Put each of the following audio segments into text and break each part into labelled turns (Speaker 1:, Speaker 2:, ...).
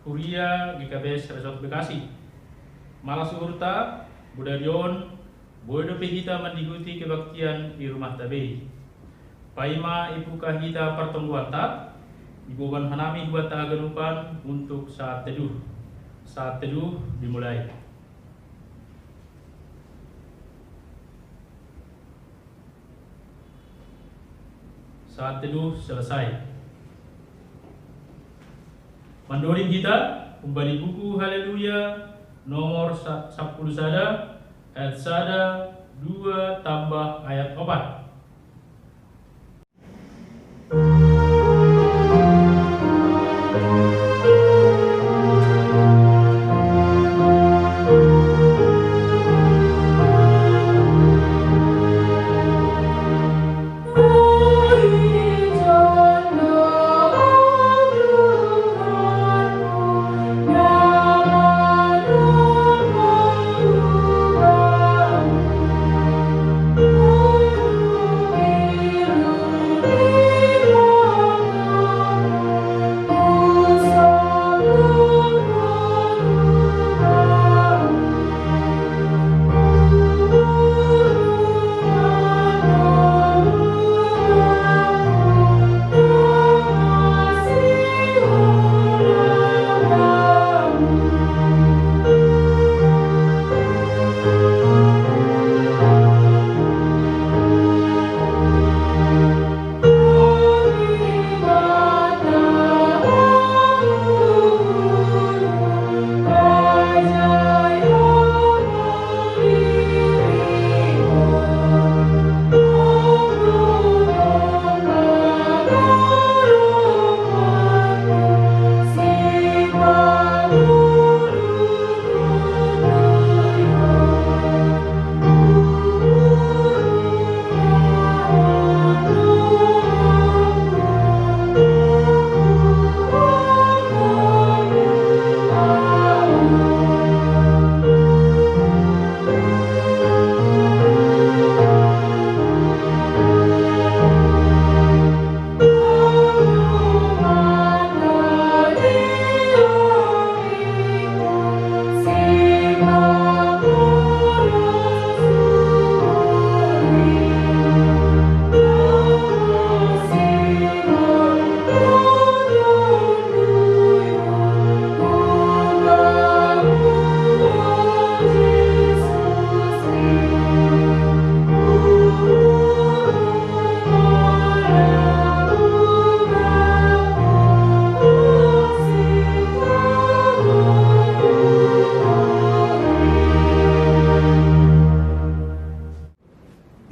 Speaker 1: Kuria GKBS Resort Bekasi. Malas urta, Budarion, bodo pehita mendikuti kebaktian di rumah tabe. Paima ibu kahita pertemuan tak, ibu ban hanami buat aganupan untuk saat teduh. Saat teduh dimulai. Saat teduh selesai. Mandoring kita kembali buku Haleluya nomor 10 sada ayat sada 2 tambah ayat 4.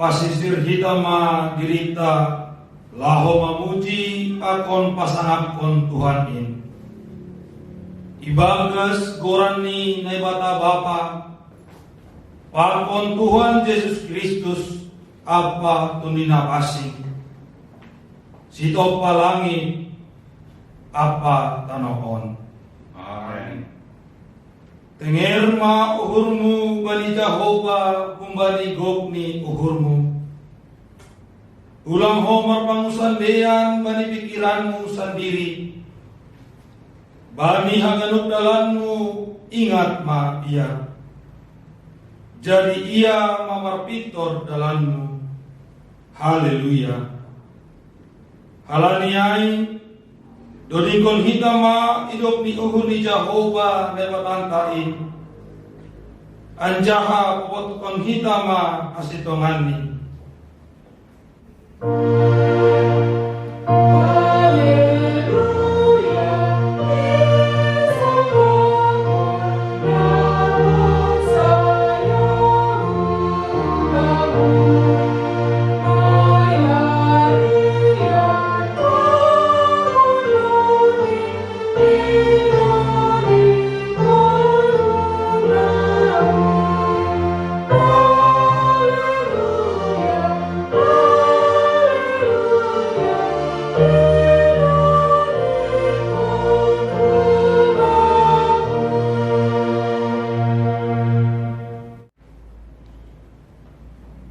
Speaker 2: Pasisir hitama dirita laho mamuji akon pasangapkon Tuhanin. Ibagas gorani nebata Bapa pakon Tuhan Yesus Kristus apa tunina pasing. Sito palangi apa tanohon. Amen. Tengerma uhurmu bani Jehovah kumbani gokni uhurmu. Ulang homar pangusandean bani pikiranmu sendiri. Bani hanganut dalanmu ingat ma ia. Jadi ia mamarpitor dalanmu. Haleluya. Halaniai dodingkon hitama idop ni uhur ni Jehovah nebatantain. Anjaha potkon hitama asitongani.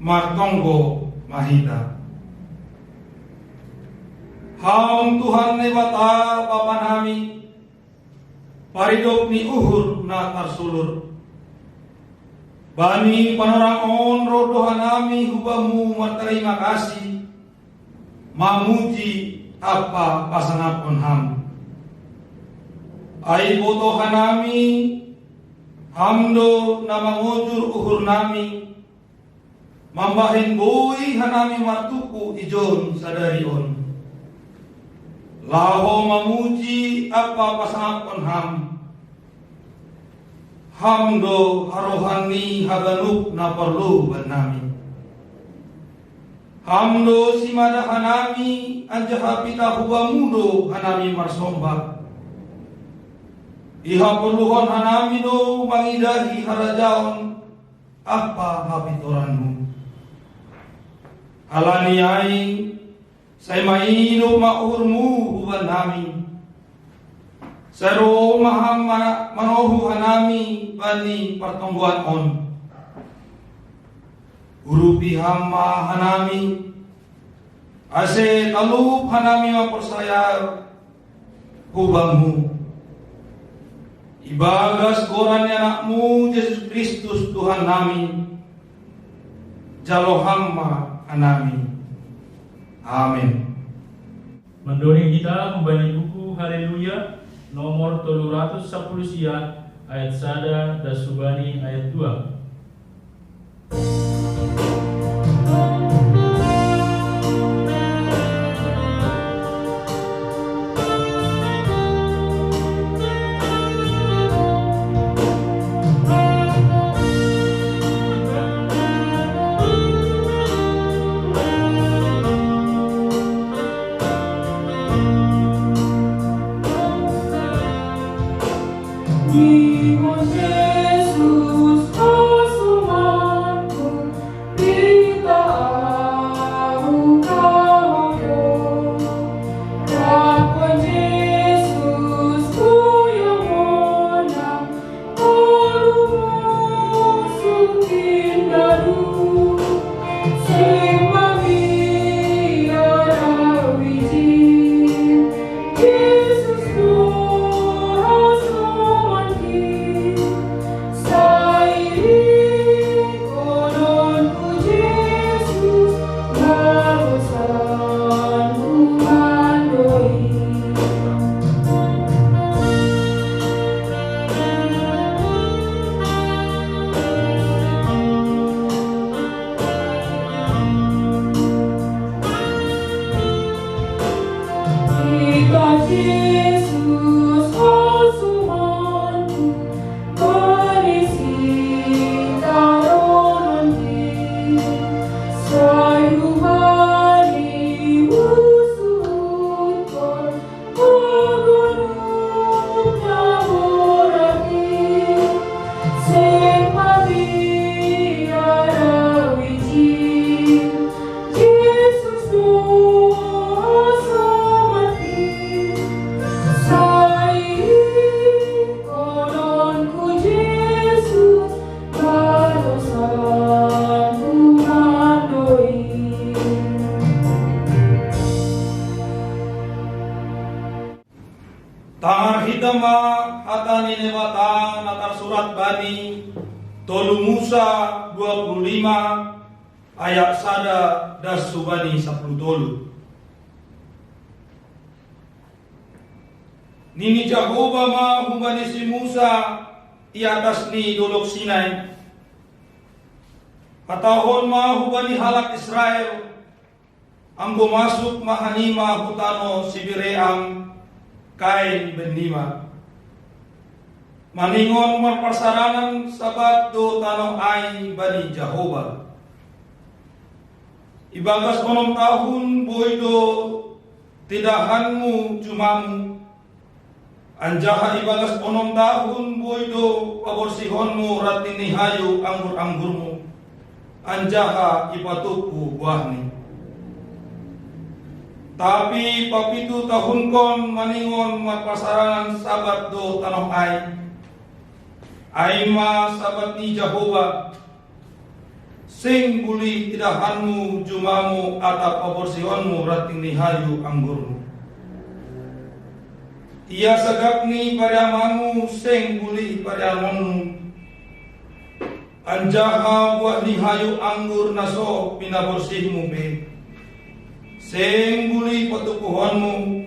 Speaker 2: Martonggo mahita. Haung Tuhan ne bata Bapa nami, paridok ni uhur na tarsulur. Bani panorang on rodo hanami hubamu terima kasih, mamuji apa pasanapon ham. Ai boto hanami hamdo na mangujur uhur nami, mambahin boi hanami matuku ijon sadarion. Laho mamuji apa pasanapon ham. Hamdo harohani haganuk na perlu benami. Hamdo simada hanami anjaha pita hubamudo hanami marsomba. Iha perluhon hanami do mangidahi harajaon apa habitoranmu. Halani ai saya maino maurmu hubanami. Saro maham manohu hanami bani pertumbuhan on. Guru pihama hanami ase talup hanami mapersaya hubangmu. Ibagas koran anakmu Yesus Kristus Tuhan nami. Jalo hamba hanami. Amin.
Speaker 1: Mendorong kita membani buku Haleluya nomor 310 siat ayat sada dan subani ayat 2.
Speaker 2: Tangar hitama hatani nebata natar surat bani tolu Musa 25 ayat sada das subani 10 tolu. Nini Jehovah ma humbani si Musa i atas ni dolok Sinai. Katahon ma humbani halak Israel ambo masuk mahanima hutano sibireang kain benima. Maningon marparsaranan sabat do tanong ay bani Jehovah. Ibagas 6 tahun boydo tidahanmu jumamu. Anjaha ibagas 6 tahun boydo paborsihonmu ratini hayu anggur-anggurmu. Anjaha ipatuku buahni. Tapi papitu tahun kon maningon marpasarangan sabat do tanong ay. Aima sabat ni Jehovah. Sing buli tidahanmu jumamu atap paborsihonmu ratini hayu anggurmu. Ia sagapni pariamanmu seng buli pariamonmu. Anjaha buat ni hayu anggur naso pinaborsihmu be. Seng buli patukuhanmu.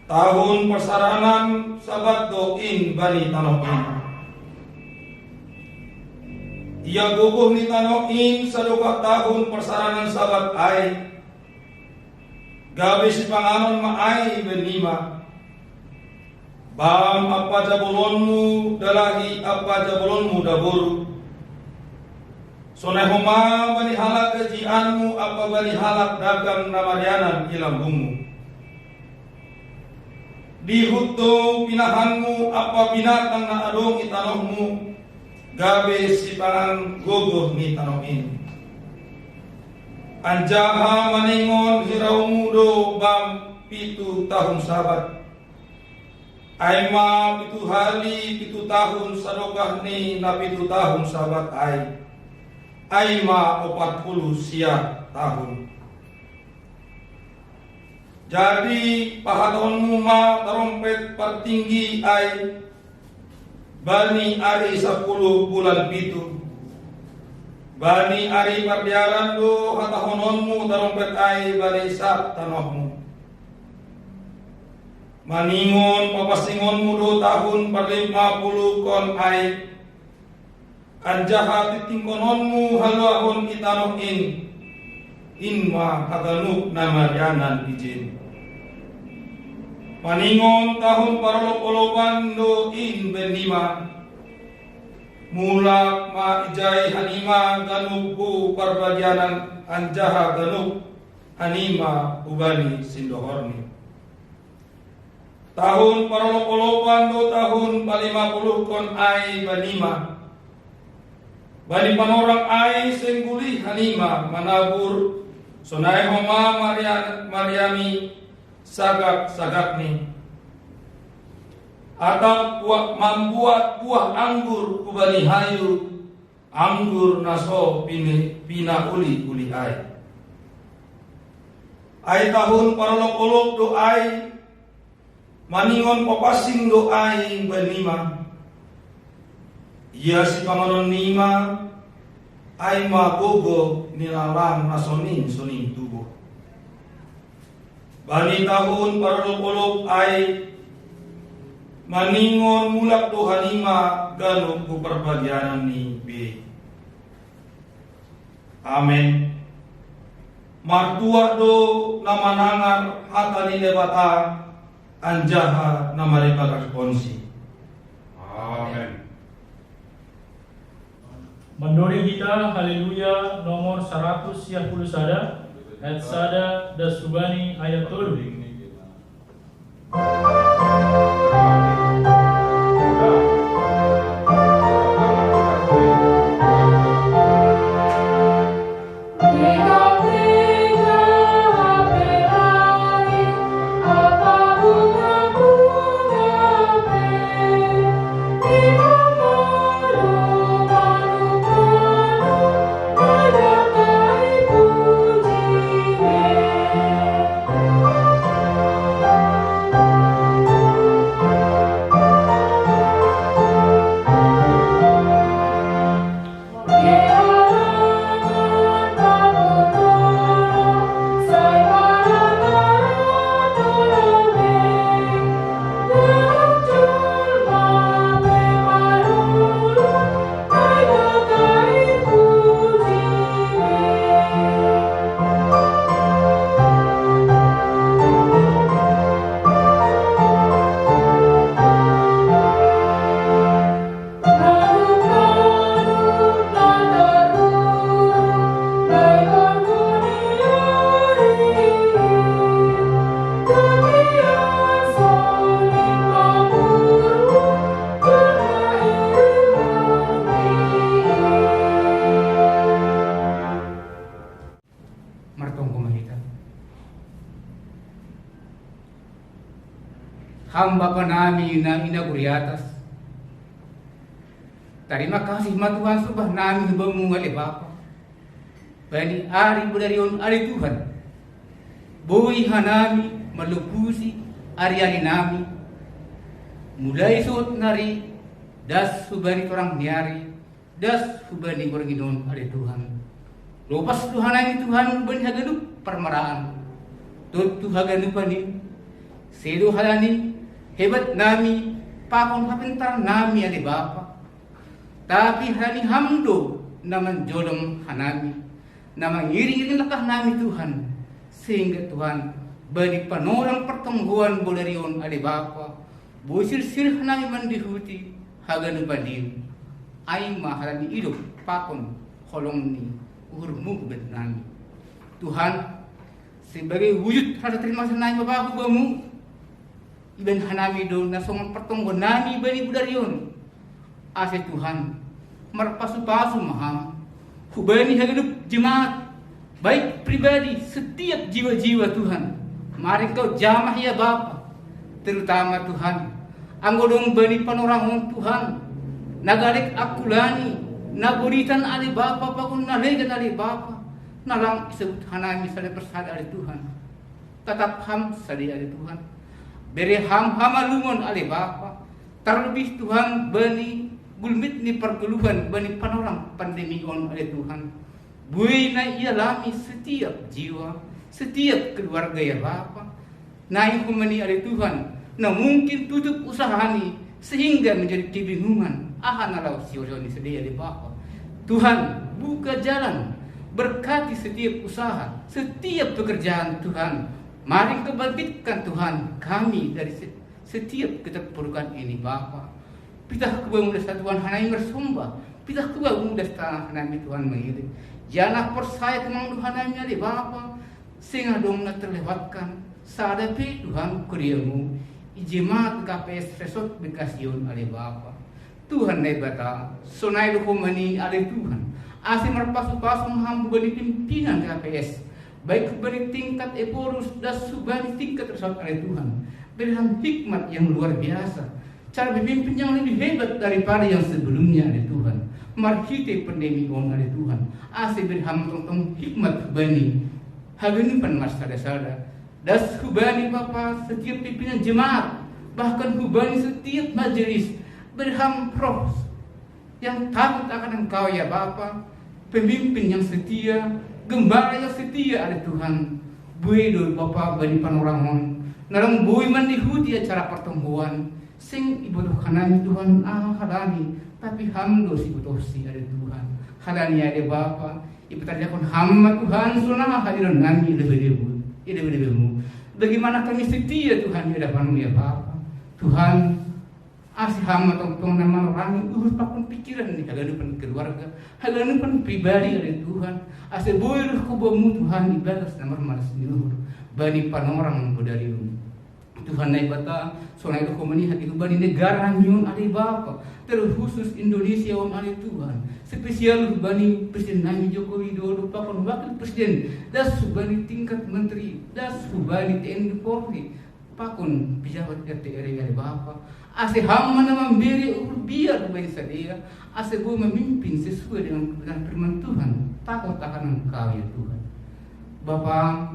Speaker 2: Tahun persaranan sabat doin bani tanoin. Ia guguh ni tanoin saduka tahun persaranan sabat ai. Gabi si panganon maai benima. Bam apa jabolonmu dalahi apa jabolonmu daboru. Sonai homa bani halak kejianmu apa bani halak dagang namarianan ilambungmu. Di huto pinahanmu apa binatang na adong itanohmu. Gabi si pangan gogoh ni tanoin. Anjaha maningon hirau mudo bam pitu tahun sabat. Aima pitu hari pitu tahun sadokah ni na pitu tahun sabat ai. Aima 40 sia tahun. Jadi pahatonmu ma terompet pertinggi ai. Bani ari 10 bulan pitu. Bani ari pardiaran do hatahononmu terompet ai bani sak tanohmu. Maningon papasingonmu do tahun per 50 kon ai. Anjaha titingkononmu haluahon itanohin. Inma kaganuk namarianan izin. Maningon tahun parolok-olokan do in benima. Mulak ma ijai hanima ganukku perbadianan anjaha ganuk hanima ubani sindohorni. Tahun parolok-olokan do tahun 50 kon ai banima. Bani panorang ai sengguli hanima manabur sonai homa Mariami sagak-sagakni. Atau membuat buah anggur kubani hayu anggur naso pina uli ai. Ai tahun parolok-olok do ai maningon papasing do ai benima. Ia si panganon nima ai magogo nilalang nasoning soning tubuh. Bani tahun parolok-olok ai maningon mulak do hanima ganuk ku perbadianan ni be. Amen. Martua do namanangar hata ni lebata anjaha namareka responsi.
Speaker 3: Amen.
Speaker 1: Mendori kita haleluya nomor 100 sada ayat sada dan subani ayat 3.
Speaker 3: Hamba nami na inaguri atas. Terima kasih Tuhan subah nami bemungali Bapa. Bani ari budarion ari Tuhan. Bui hanami melupusi ari-ari nami. Mulai suot nari, das subani torang niari, das subani orang ginon ada Tuhan. Lopas Tuhan ini Tuhan ubani haganup permaraan. Tutu haganup ani, sedo halani, hebat nami, pakon hapentar nami ada Bapa. Tapi halani hamdo naman jodom hanami, naman iring-iring lakah nami Tuhan. Sehingga Tuhan bani panorang pertangguhan bolarion ada Bapa. Busir-sir hanami mandihuti haganup adin. Ay mahalani hidup pakon kolong ni urmu bet nami. Tuhan sebagai wujud rasa terima kasih nami Bapak bamu iban hanami do nasongan pertonggo nami bani budarion. Ase Tuhan marpasu-pasu maham hubani hidup jemaat baik pribadi setiap jiwa-jiwa Tuhan. Mari kau jamah ya Bapa, terutama Tuhan anggodong bani panorangon Tuhan nagalik akulani naburitan ali Bapa pakun nalegan ali Bapa nalang isebut hanami sali persada ali Tuhan tatap ham sali ali Tuhan beri ham hamalungon ali Bapa terlebih Tuhan bani gulmit ni pergeluhan bani panorang pandemi on ali Tuhan bui na ialami setiap jiwa setiap keluarga ya Bapa naik humani ali Tuhan na mungkin tutup usaha ni sehingga menjadi kebingungan. Nalau sioroni sedia di Bapa. Tuhan buka jalan, berkati setiap usaha, setiap pekerjaan Tuhan. Mari kebangkitkan Tuhan kami dari setiap keterpurukan ini Bapa. Pitah kubah muda Tuhan hanai bersumba, pitah kubah muda tanah hanai Tuhan mengirim. Jangan percaya kemang Tuhan hanya di Bapa, sehingga dongna terlewatkan. Sadapi Tuhan kuriamu, ijimat KPS Resort Bekasiun ali Bapa. Tuhan nebata, sonai lukumani ali Tuhan. Asi merpasu-pasu hambu bani pimpinan KPS. Baik bani tingkat eporus dan subani tingkat resort ali Tuhan. Berikan hikmat yang luar biasa. Cara memimpin yang lebih hebat daripada yang sebelumnya ali Tuhan. Marhite pandemi on ali Tuhan. Asi berikan tong hikmat bani. Hagenipan mas sada-sada. Das hubani Bapa setiap pimpinan jemaat, bahkan hubani setiap majelis berham pros yang takut akan Engkau ya Bapa, pemimpin yang setia, gembala yang setia ada Tuhan. Bui dulu Bapa bani panorangon, narang bui mandihuti acara pertemuan, sing ibutuh kanani Tuhan halani, tapi hamdo si butuh si ada Tuhan. Halani ada Bapa, ibu tadiakon hamba Tuhan sunah hadiran nami lebih Ibu, bagaimana kami setia Tuhan di hadapan-Mu ya Bapa. Tuhan, asih hamba tong nama orang urus pakun pikiran ni haganupan keluarga, haganupan pribadi dari Tuhan. Asih buiruh kubamu Tuhan ibadas namar malas niluhur bani panorang budarium. Tuhan naik bata sonai ko mani hati bani negara nyun ali Bapa, terkhusus Indonesia om ali Tuhan. Spesial bani Presiden Nami Joko Widodo pakon wakil presiden das bani tingkat menteri das bani TNI Polri pakon pejabat RT RI ali Bapa. Ase hamma nama memberi biar bani sadia ase bu memimpin sesuai dengan firman Tuhan. Takut akan Engkau ya Tuhan. Bapa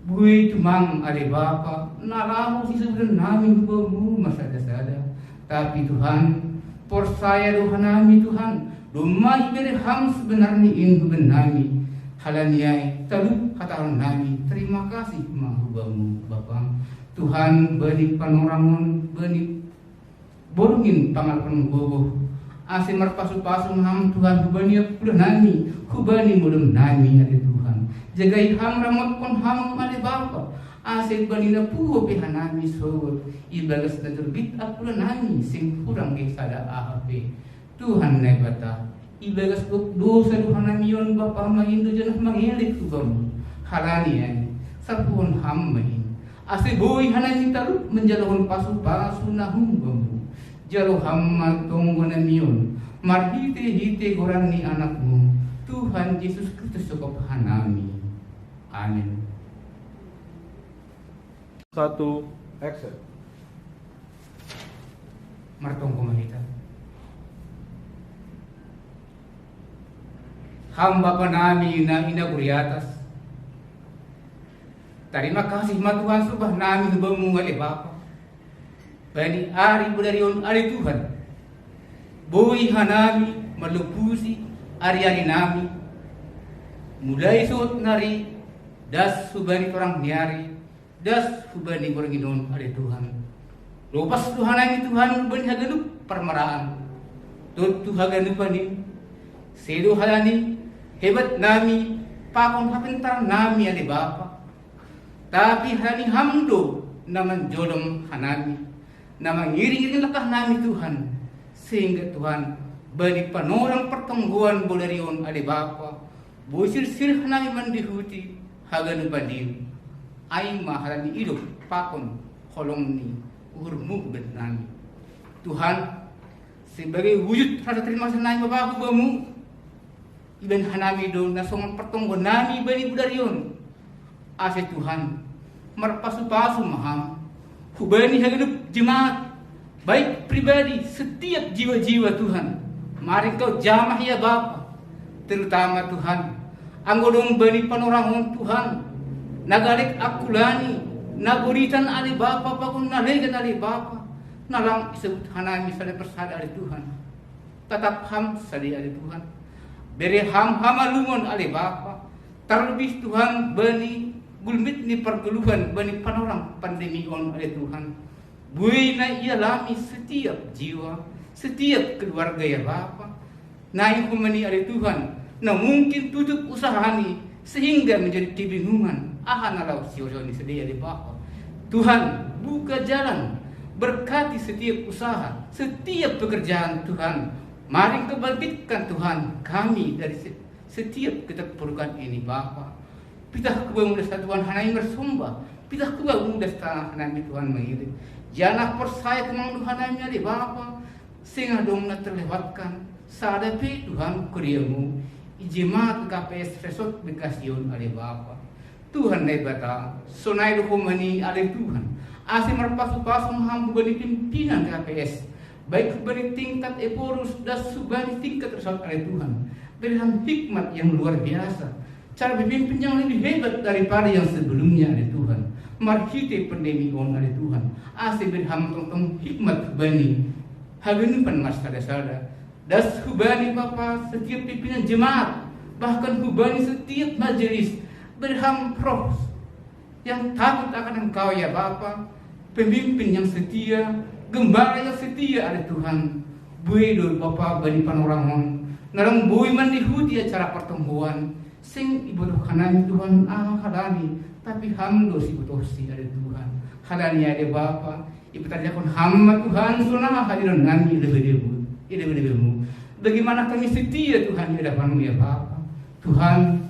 Speaker 3: bui tumang ali Bapa, naramu si sebenarnya nami tubuhmu masa dasada. Tapi Tuhan, percaya Tuhan nami Tuhan, rumah ibere ham sebenarnya indu benami. Halaniai talu kata nami, terima kasih mahubamu Bapa. Tuhan beri panoramon, beri borongin pangalpan gogoh. Ase marpasu-pasu ham Tuhan hubani udah nami, hubani mudem nami ada Tuhan. Jagai ham ramot kon ham ale Bapa. Ase banina puho pihanami sogot. Ibalas na terbit akulah nami sing kurang ke sada AHP. Tuhan nebata. Ibalas ko dosa Tuhan nami yon Bapa mahindo janah mangilik tubamu. Halani ay sapuon ham mahin. Ase boy hanami taru menjalahon pasu-pasu nahum bamu. Jalo ham matonggo nami yon. Marhite-hite gorang ni anakmu. Tuhan Yesus Kristus cukup hanami. Amin.
Speaker 4: 1 action.
Speaker 3: Martong kumahita. Hamba pa nami na inaguriatas. Terima kasih Tuhan subah nami bamungal Bapa. bani ari budarion ari Tuhan. Bui hanami melupusi ari-ari nami. Mulai suot nari das subani orang niari, das subani berginon ari Tuhan. Lopas Tuhan ini Tuhan bani haganup permaraan. Tutu haganup ani sedo halani hebat nami pakon hapentar nami ali Bapa. Tapi halani hamdo naman jodom hanami. Naman ngiring-ngiring lakah nami Tuhan. Sehingga Tuhan bani panorang pertangguhan bolarion ali Bapa. Bosir-sir hanami mandihuti haganup adil. Aing mahalani hidup pakon kolong ni urmu bet nami. Tuhan sebagai wujud rasa terima kasih nami Bapak bamu iban hanami do nasongan pertonggon nami bani budarion ase Tuhan marpasu-pasu maham hubani haganup jemaat baik pribadi setiap jiwa-jiwa Tuhan mari kau jamah ya Bapa terutama Tuhan anggodong bani panorangon Tuhan nagalek akulani naguritan ali Bapa pakun nalegan ali Bapa nalang isebut hanami sali persada ali Tuhan tetap ham sali ali Tuhan beri ham hamalungon ali Bapa terlebih Tuhan bani gulmit ni pergeluhan bani panorang pandemi on ali Tuhan bui na ialami setiap jiwa setiap keluarga ya Bapa naik kumani ali Tuhan na mungkin tutup usahani sehingga menjadi kebingungan ahanalau siosoni sedia ali Bapa Tuhan buka jalan berkati setiap usaha, setiap pekerjaan Tuhan. Mari kebangkitkan Tuhan kami dari setiap keterpurukan ini Bapa. Pitah kubang muda Tuhan hanai bersumba. Pitah kubang muda tanah hanai Tuhan mengiring. Jangan percaya kemang Tuhan hanai Bapa. Sehingga dong terlewatkan. Sadapi Tuhan kuriamu. Ijimat KPS Resort Bekasiun ali Bapa. Tuhan naik bata. Sonai dukumani ali Tuhan. Asing merpasu-pasu hambu bani pimpinan KPS baik bani tingkat eporus dan subani tingkat resort oleh Tuhan berikan hikmat yang luar biasa cara berpimpin yang lebih hebat daripada yang sebelumnya oleh Tuhan marhite pandemi on oleh Tuhan asing berikan tentang hikmat bani hagenupan mas sada-sada das hubani Bapa setiap pimpinan jemaat bahkan hubani setiap majelis berikan pros yang takut akan Engkau ya Bapa, pemimpin yang setia, gembala yang setia ada Tuhan. Bui do Bapa bani panorangon, narang bui mandihuti acara pertemuan, sing ibu hanami Tuhan halani, tapi hamdo si butosi ada Tuhan. Halani ada Bapa, ibu tanyakan hamba Tuhan sunah hadiran nami lebih-lebihmu. Bagaimana kami setia Tuhan di hadapanmu ya Bapa. Tuhan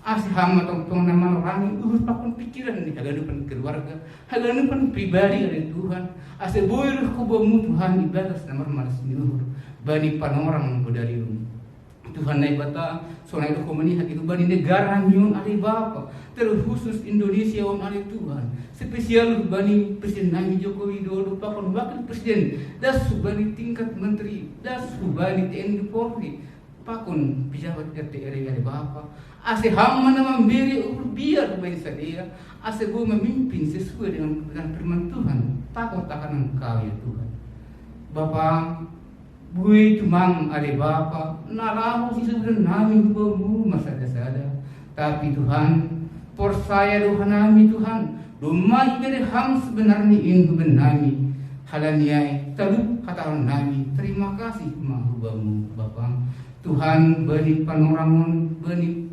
Speaker 3: asih hamba tong nama orang urus pakun pikiran ni haganupan keluarga haganupan pribadi dari Tuhan asih boyruh kubamu Tuhan ibadas namar malas niluhur bani panorang budariun Tuhan naik bata sonai do komani hak itu bani negara nyun ali Bapa terkhusus Indonesia on ali Tuhan spesial bani Presiden Nami Joko Widodo pakun wakil presiden das bani tingkat menteri das bani TNI Polri pakun pejabat RT RW ali Bapa ase hamba na memberi biar bagi saya ase bu memimpin sesuai dengan firman Tuhan takut akan Engkau ya Tuhan Bapa bui tumang ale Bapa nalamu si sebenarnya nami bumu masa dasada tapi Tuhan persaya Tuhan nami Tuhan rumah dari ham sebenarnya indu benami halaniai talu kata nami terima kasih mahubamu Bapa Tuhan bani panorangon bani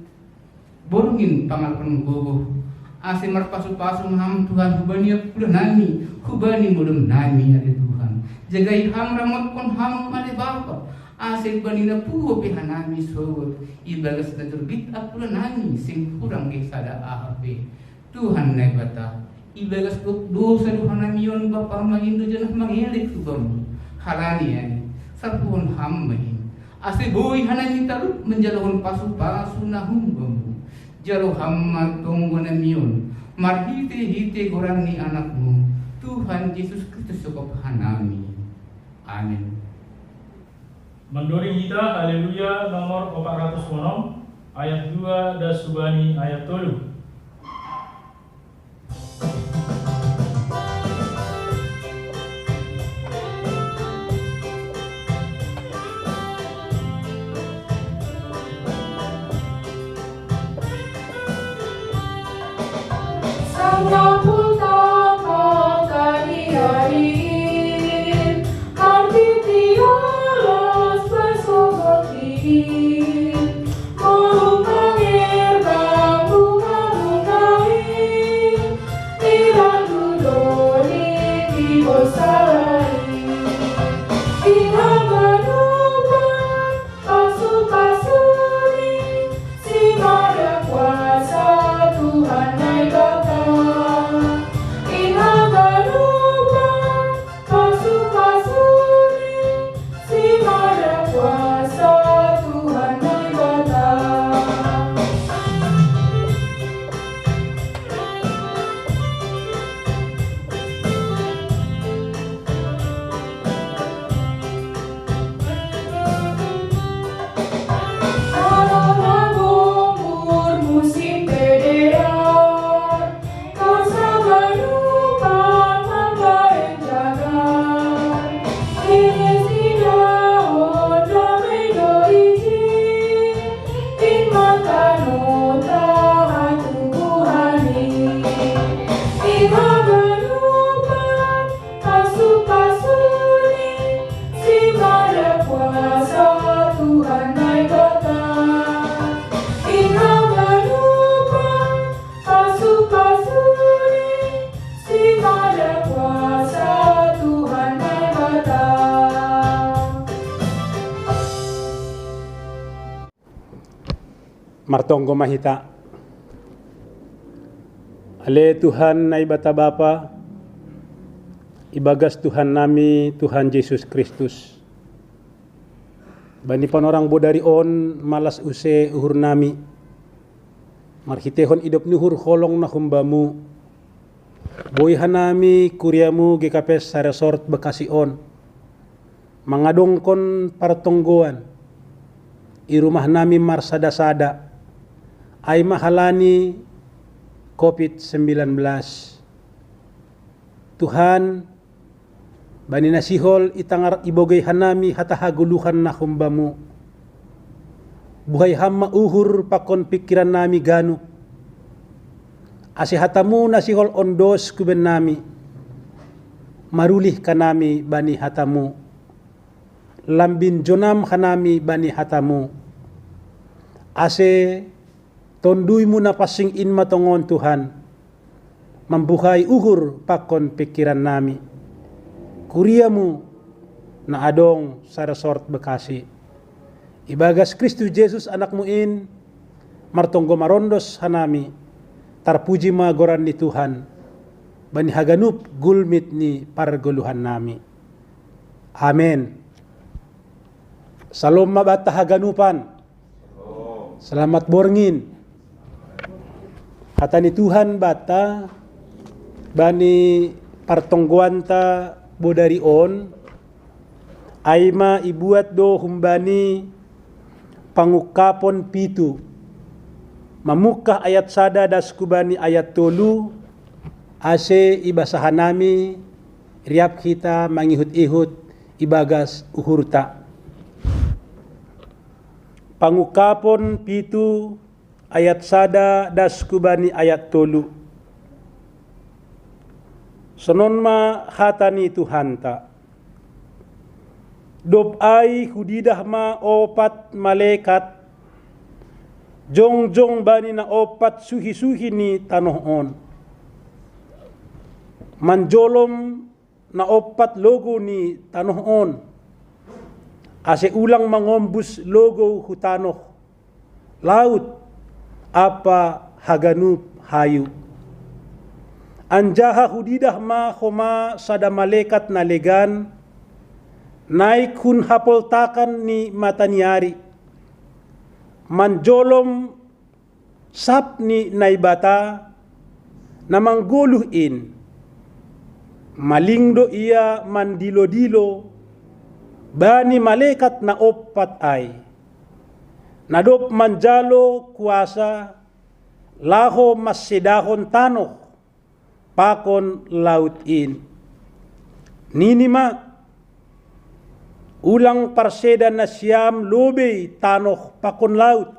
Speaker 3: borongin pangalpan gogo ase marpasu-pasu ham Tuhan hubani udah nami hubani mudem nami ada Tuhan jagai ham ramot kon ham ada Bapa ase bani na puho pihanami so ibagas na terbit udah nami sing kurang gesada ahp Tuhan na bata ibagas ko dosa Tuhan nami yon Bapa magindo janah mangilik tubamu halani yani sapuhon ham mahin ase boy hanami talut menjalahon pasu-pasu nahum bamu jalo hamma tonggo na miyon marhite-hite gorang ni anakmu Tuhan Yesus Kristus sokop hanami amin.
Speaker 1: Mandori kita haleluya nomor 406 ayat 2 dan subani ayat 3.
Speaker 5: Martonggo mahita. Ale Tuhan na ibata Bapa, ibagas Tuhan nami, Tuhan Yesus Kristus. Bani panorang bodari on, malas use uhur nami. Marhitehon idop nuhur holong na humbamu. Boyhan nami kuriamu GKPS sa resort Bekasi on. Mangadongkon partonggoan. Irumah nami marsada-sada. Ay mahalani COVID-19. Tuhan, bani nasihol itangar ibogay hanami hatahaguluhan na humbamu. Buhay hamma uhur pakon pikiran nami gano. Asihatamu nasihol ondos kuben nami. Marulih kanami bani hatamu. Lambin jonam kanami bani hatamu. Ase tonduy mo na pasing in matongon Tuhan. Mambuhay uhur pakon pikiran nami. Kuriya mo na adong sa resort Bekasi. Ibagas Kristus Jesus anak mo in. Martonggo marondos hanami. Tarpuji magoran ni Tuhan. Bani haganup gulmit ni parguluhan nami. Amen. Salom mabata haganupan. Selamat borngin. Kata ni Tuhan bata bani partongguanta bodari on aima ibuat do humbani pangukapon pitu mamukah ayat sada das kubani ayat tolu ase ibasahanami riap kita mangihut-ihut ibagas uhurta pangukapon pitu ayat sada das kubani ayat tolu. Sonon ma hatani Tuhan ta. Dop ay hudidah ma opat malaikat. Jong bani na opat suhi-suhi ni tanoon. Manjolom na opat logo ni tanoon. Ase ulang mangombus logo hutanoh. Laut apa haganup hayu. Anjaha hudidah ma khoma sada malaikat na legan naik hun hapoltakan ni mataniari. Manjolom sap ni naibata na mangguluhin. Malingdo iya mandilo-dilo bani malaikat na opat ay. Nadop manjalo kuasa laho masidahon tanoh pakon laut in. Ninima ulang parseda na siyam lobe tanoh pakon laut.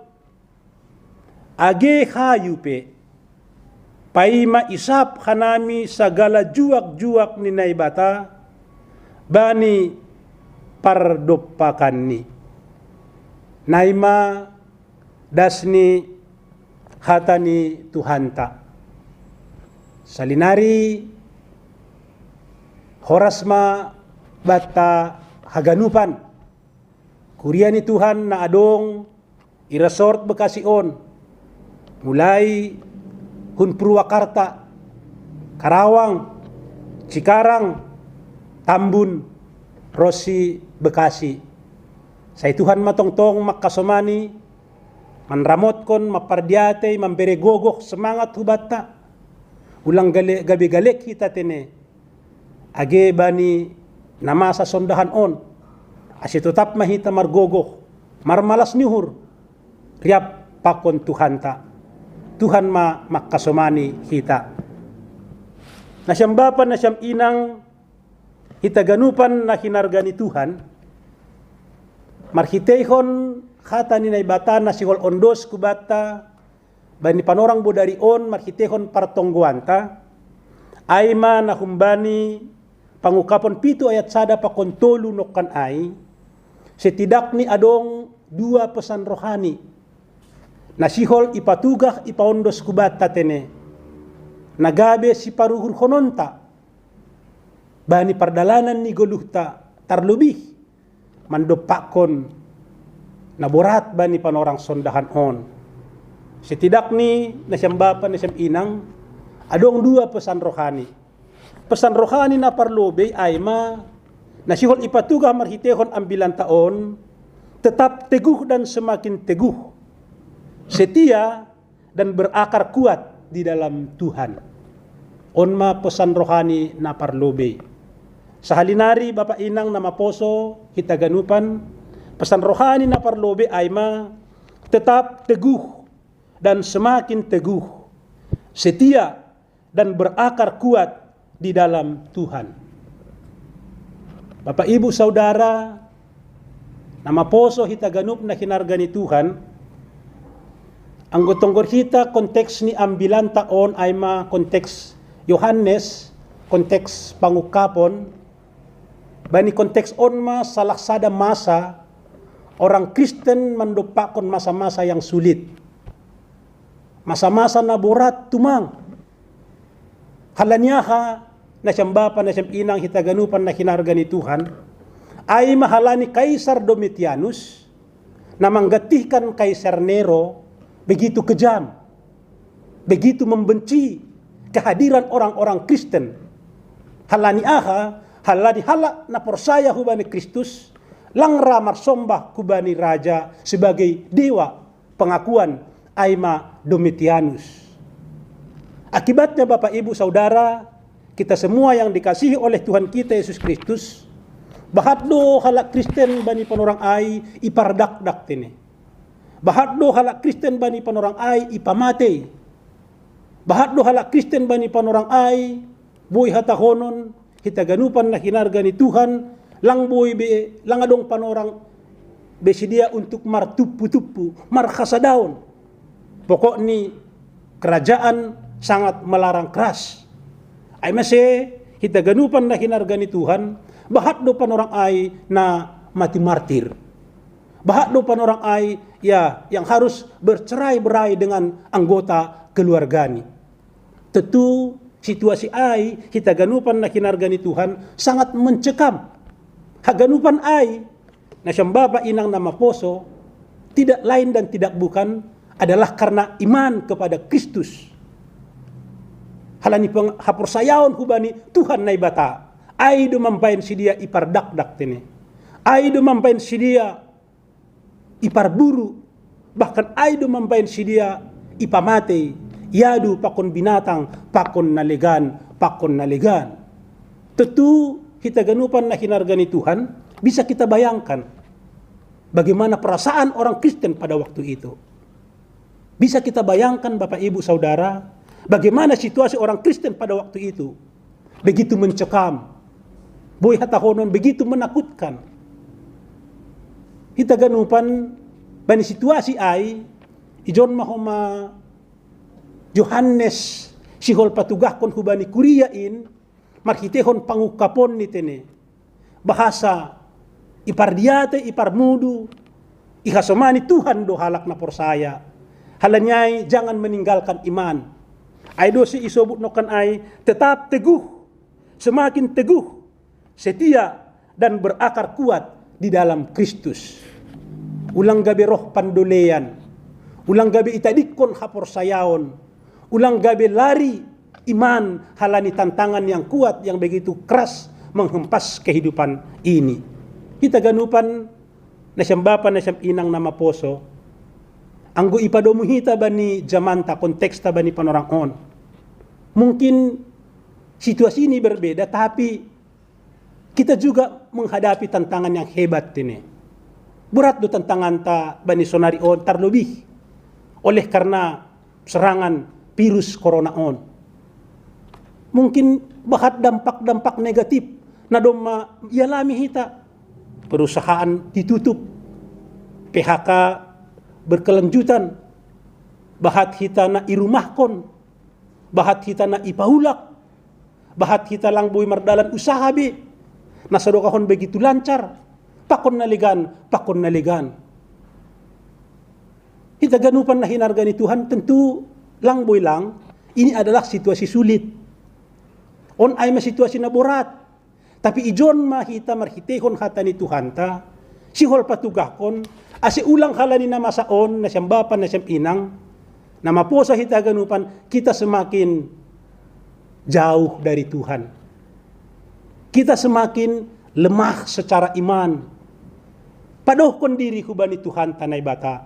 Speaker 5: Age hayupe Paima isap hanami sagala juak-juak ni naibata bani pardopakan ni. Naima dasni hatani Tuhanta. Salinari horasma bata haganupan. Kuria ni Tuhan na adong iresort Bekasion. Mulai Hun Purwakarta, Karawang, Cikarang, Tambun, Rosi, Bekasi. Say Tuhan matongtong makasomani, manramotkon, mapardiate, mamberegogok, semangat hubata. Ulang gabi-galek kita tene. Age bani nama sa sondahan on. Asi tetap mahita margogok, marmalas nihur. Riap pakon Tuhanta. Tuhan makasomani kita. Nasyam bapa, nasyam inang, hitaganupan na hinargani Tuhan, marhitehon kata ni naibata na sihol ondos kubata, bani panorang bodari on, marhitehon partongguanta, ayma na humbani, pangukapon pito ayat sada pakontolu nokan ay, setidak ni adong dua pesan rohani, nasihol ipatugah ipaondos kubata tene. Nagabe si paruhur hononta. Bani pardalanan ni goluhta tarlubih. Mandopakon naborat bani panorang sondahan on. Setidak ni nasyam bapa nasyam inang adong dua pesan rohani. Pesan rohani na parlobe ayma nasihol ipatugah marhitehon ambilan taon tetap teguh dan semakin teguh. Setia dan berakar kuat di dalam Tuhan. Onma pesan rohani na parlobe. Sahalinari Bapak Inang na maposo hitaganupan, pesan rohani na parlobe ayma tetap teguh dan semakin teguh. Setia dan berakar kuat di dalam Tuhan. Bapak Ibu Saudara, na maposo hitaganup na hinargani Tuhan, ang gotong kita konteks ni ambilan taon ay konteks Yohanes, konteks pangukapon, bani konteks onma salaksada masa, orang Kristen mendopakon masa-masa yang sulit. Masa-masa na borat tumang. Halanyaha na siyang bapa na siyang inang hitaganupan na hinarga ni Tuhan, ay mahalani Kaisar Domitianus na manggatihkan Kaisar Nero begitu kejam, begitu membenci kehadiran orang-orang Kristen. Halani hala na persaya hubani Kristus, langra marsombah kubani raja sebagai dewa pengakuan Aima Domitianus. Akibatnya Bapak Ibu Saudara, kita semua yang dikasihi oleh Tuhan kita Yesus Kristus, bahaddo hala Kristen bani panorang ai ipardakdak tini. Bahaddo hala Kristen bani panorang ay ipamate. Bahaddo hala Kristen bani panorang ay boy hatahonon hitaganupan na hinarga ni Tuhan lang boy be lang adong panorang besidia untuk martupu-tupu markasadaon. Pokok ni kerajaan sangat melarang keras. Ay masih hitaganupan na hinarga ni Tuhan bahaddo panorang ay na mati martir. Bahaddo panorang ay yang harus bercerai-berai dengan anggota keluargani. Tentu situasi ay hitaganupan na kinargani Tuhan sangat mencekam. Haganupan ay na siyang bapa inang na maposo tidak lain dan tidak bukan adalah karena iman kepada Kristus. Halani pang haporsayaon hubani Tuhan na ibata ay dumampain si dia ipardakdak tini. Ay dumampain si dia iparburu, bahkan ay dumampain si dia ipamate, yadu pakon binatang, pakon nalegan. Tentu hitaganupan na hinarga ni Tuhan, bisa kita bayangkan bagaimana perasaan orang Kristen pada waktu itu. Bisa kita bayangkan Bapak Ibu Saudara, bagaimana situasi orang Kristen pada waktu itu. Begitu mencekam, boy hatahonon begitu menakutkan. Hitaganupan bani situasi ay ijon mahoma Yohanes sihol patugahkon hubani kuriain, marhitehon pangukapon ni tene. Bahasa ipardiate, iparmudu, ihasomani Tuhan do halak na porsaya. Halanyay jangan meninggalkan iman. Ay do si isobut nokan ay tetap teguh, semakin teguh, setia dan berakar kuat di dalam Kristus. Ulang gabi roh pandolean, ulang gabi itadikon haporsayaon, ulang gabi lari iman halani tantangan yang kuat yang begitu keras menghempas kehidupan ini. Kita ganupan na siyang bapa na siyang inang nama poso, anggo ipadomuhita bani jamanta konteksta bani panorang on. Mungkin situasi ini berbeda, tapi kita juga menghadapi tantangan yang hebat ini. Berat do tantangan ta bani sonari on terlebih oleh karena serangan virus corona on. Mungkin bahat dampak-dampak negatif na doma ialami hita. Perusahaan ditutup, PHK berkelanjutan, bahat hita na irumahkon, bahat hita na ipaulak, bahat hita lang boy mardalan usaha be, nasadokahon begitu lancar, pakon naligan, Hita ganupan na hinarga ni Tuhan, tentu lang boy lang, ini adalah situasi sulit. On ay situasi na berat. Tapi ijon mahita marhitehon hata ni Tuhan ta, sihol patugahkon, ase ulang halani na masaon, na siyang bapa, na siyang inang, na maposa hita ganupan, kita semakin jauh dari Tuhan. Kita semakin lemah secara iman. Padohkon diri hubani Tuhan tanay bata.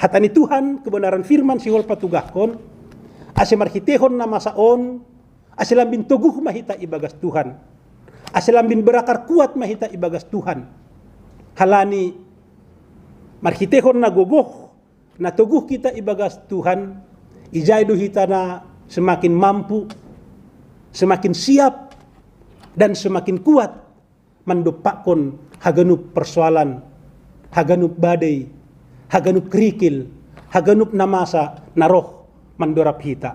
Speaker 5: Hata ni Tuhan, kebenaran firman sihol patugahkon, ase marhitehon na masaon, ase lambin tuguh mahita ibagas Tuhan. Asilambin berakar kuat mahita ibagas Tuhan. Halani marhitehon na gogoh, na tuguh kita ibagas Tuhan, ijaido hita na semakin mampu, semakin siap, dan semakin kuat mandupakon haganup persoalan, haganup badai, haganup kerikil, haganup namasa, naroh mandorap hita.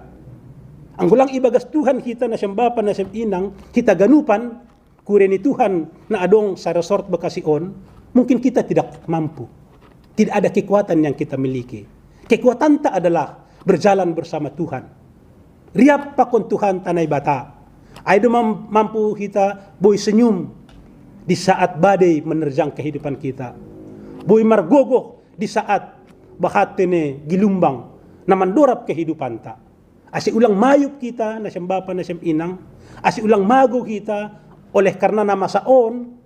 Speaker 5: Anggulang ibagas Tuhan kita na siyang bapa, na siyang inang, kita ganupan, kureni Tuhan na adong sa resort Bakasion, mungkin kita tidak mampu. Tidak ada kekuatan yang kita miliki. Kekuatan ta adalah berjalan bersama Tuhan. Riap pakon Tuhan tanay bata. Ay mampu kita boy senyum di saat badai menerjang kehidupan kita. Boy margogoh di saat bahatene gilumbang na mandorap kehidupan ta. Asi ulang mayup kita na siyang bapa, na siyang inang. Asi ulang mago kita oleh karena nama saon,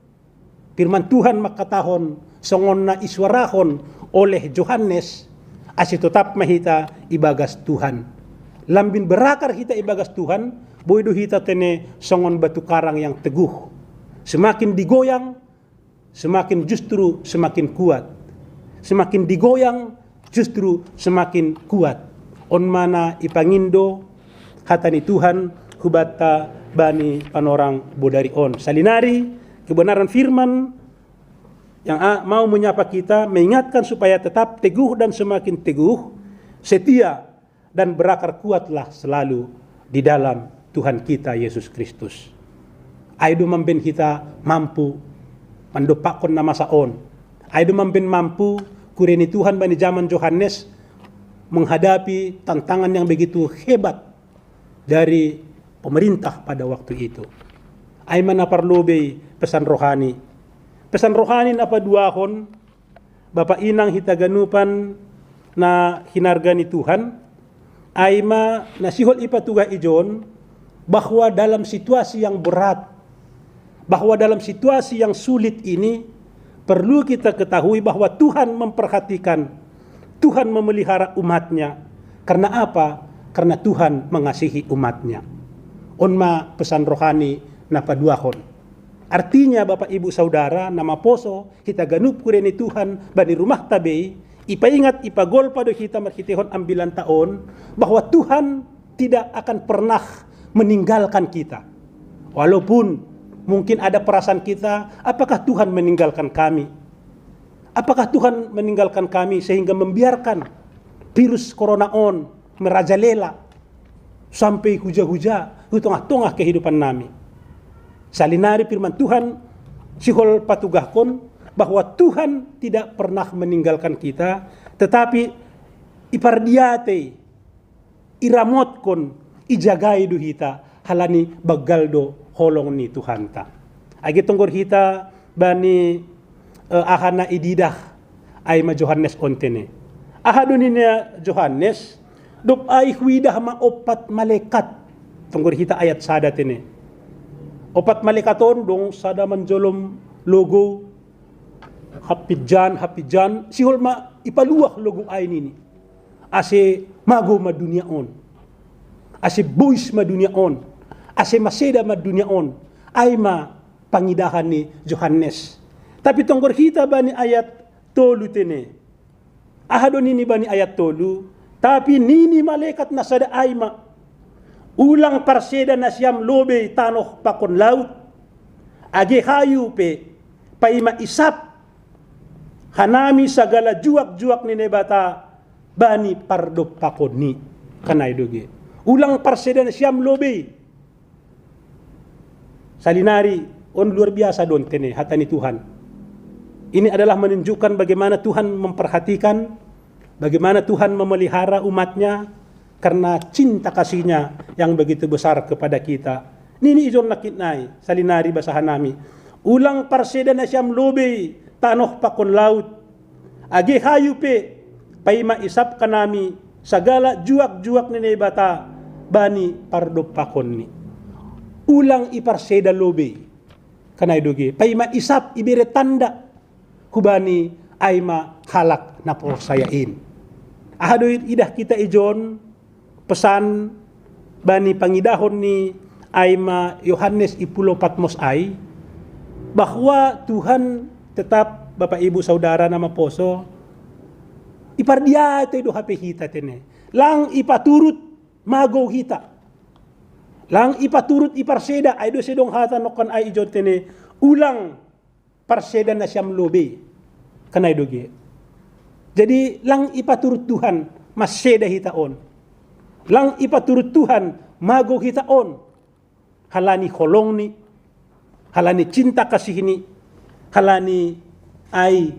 Speaker 5: firman Tuhan makatahon, songon na iswarahon oleh Yohanes, asi tetap mahita ibagas Tuhan. Lambin berakar hita ibagas Tuhan, boydo hita tene songon batu karang yang teguh. Semakin digoyang, semakin justru semakin kuat. Semakin digoyang, justru semakin kuat. On mana ipangindo, hatani Tuhan, hubata bani panorang bodari on. Salinari, kebenaran firman yang mau menyapa kita, mengingatkan supaya tetap teguh dan semakin teguh, setia dan berakar kuatlah selalu di dalam Tuhan kita Yesus Kristus. Aido mamben kita mampu mandopakon nama saon. Aido mamben mampu kureni Tuhan bani zaman Yohanes menghadapi tantangan yang begitu hebat dari pemerintah pada waktu itu. Ay mana parlobe pesan rohani. Pesan rohani na paduahon, Bapak inang hita ganupan na hinarga ni Tuhan, ay na sihol ipatuga ijon, bahwa dalam situasi yang berat, bahwa dalam situasi yang sulit ini, perlu kita ketahui bahwa Tuhan memperhatikan, Tuhan memelihara umatnya. Karena apa? Karena Tuhan mengasihi umatnya. Onma pesan rohani na paduahon. Artinya Bapak Ibu Saudara, nama poso, kita ganup kureni Tuhan, bani rumah tabe, ipaingat ipagol pado kita marhitehon ambilan taon, bahwa Tuhan tidak akan pernah meninggalkan kita. Walaupun mungkin ada perasaan kita, apakah Tuhan meninggalkan kami? Apakah Tuhan meninggalkan kami sehingga membiarkan virus corona on merajalela? sampai huja-huja hu tengah-tengah kehidupan nami. Salinari firman Tuhan sihol patugahkon bahwa Tuhan tidak pernah meninggalkan kita, tetapi ipardiate iramotkon ijagai du hita halani bagaldo holong ni Tuhan ta. Agi tonggor hita bani ahana ididah ay ma Johannes ontene. Ahado niya Johannes dop ay huidah ma opat malaikat. Tonggor hita ayat sada tene. Opat malaikaton dong sada manjolom logo hapidjan sihol ma ipaluah logo ay nini. Ase mago ma dunia on. Ase boys ma dunia on. Ase maseda ma dunia on. Ay ma pangidahan ni Johannes. Tapi tonggor kita bani ayat tolu tene. Ahado nini bani ayat tolu. Tapi nini malaikat na sada ay ma. Ulang parseda na siyam lobe tanoh pakon laut. Age hayu pe. Paima isap. Hanami sagala juak-juak ni nebata. Bani pardo pakon ni. Kanay doge. Ulang parseda na siyam lobe. Salinari, on luar biasa don tene hatani Tuhan. Ini adalah menunjukkan bagaimana Tuhan memperhatikan, bagaimana Tuhan memelihara umatnya karena cinta kasihnya yang begitu besar kepada kita. Nini ijon nakitnai, salinari basahan nami. Ulang parseda na siyam lobe, tanoh pakon laut. Age hayu pe, paima isap kanami, sagala juak-juak ni bata, bani pardo pakon ni. Ulang iparseda lobe kanay doge paima isap ibere tanda hubani aima halak na porsayain. Ahado idah kita ijon pesan bani pangidahon ni aima Yohanes ipulo Patmos ay bahwa Tuhan tetap Bapak Ibu Saudara nama poso ipardiate do hape hita tene lang ipaturut mago hita. Lang ipaturut iparseda ay do sedong hata nokan ay ijon tene ulang parseda na siyam lobe kanay doge. Jadi lang ipaturut Tuhan maseda hitaon. Lang ipaturut Tuhan mago hitaon. Halani holong ni, halani cinta kasih ni, halani ay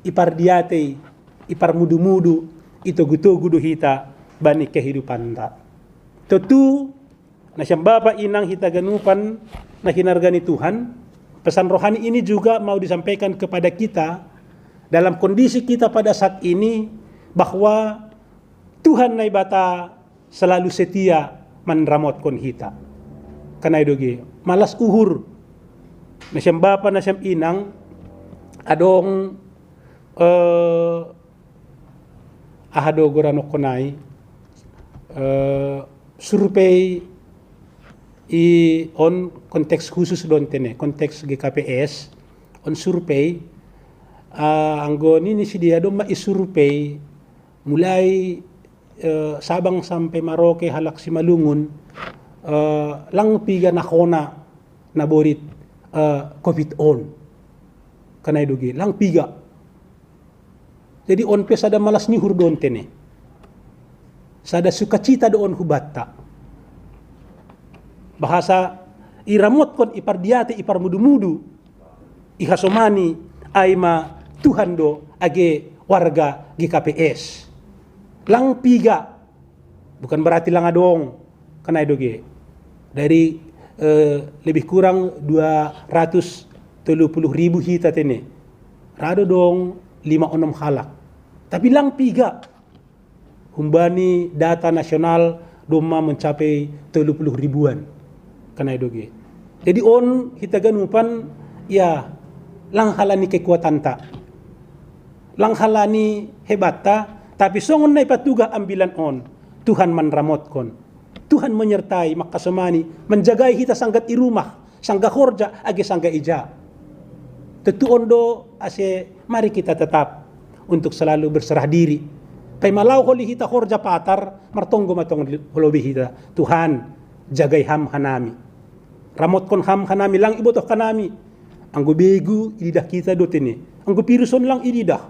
Speaker 5: ipardiate, iparmudu-mudu, itugu-tugu do hita bani kehidupan ta. Tentu na siyang bapa inang hitaganupan na hinargani Tuhan, pesan rohani ini juga mau disampaikan kepada kita dalam kondisi kita pada saat ini bahwa Tuhan na bata selalu setia manramotkan hita. Kanay doge, malas uhur na siyang bapa na siyang inang adong ahado gorano konay survey on konteks khusus don tene konteks GKPS on survey anggo ni si dia do maisurvey mulai Sabang sampai Maroke halak si Malungun lang piga nakona naborit COVID on kanay dugi lang piga jadi on pe sada malas ni hurdon tene sada sukacita doon hubatta bahasa iramot kon ipardiate iparmudu-mudu ihasomani aima Tuhan do age warga GKPS lang piga bukan berarti lang adong kanay doge dari lebih kurang 230,000 hita tene rado dong 5-6 halak tapi lang piga humbani data nasional doma mencapai 30,000-an kanay doge. Jadi on kita ganupan ya lang halani kekuatan ta. Lang halani hebat ta, tapi songon na ipatuga ambilan on. Tuhan manramotkon. Tuhan menyertai makasamani, menjagai kita sanggat irumah, sangga horja age sangga ija. Tentu ondo ase mari kita tetap untuk selalu berserah diri. Pay malaw holi hita horja patar, martonggo matong holobi hita. Tuhan jagay ham hanami. Ramot kon ham hanami lang ibotoh kanami. Anggo begu ididah kita dotene. Anggo piruson lang ididah.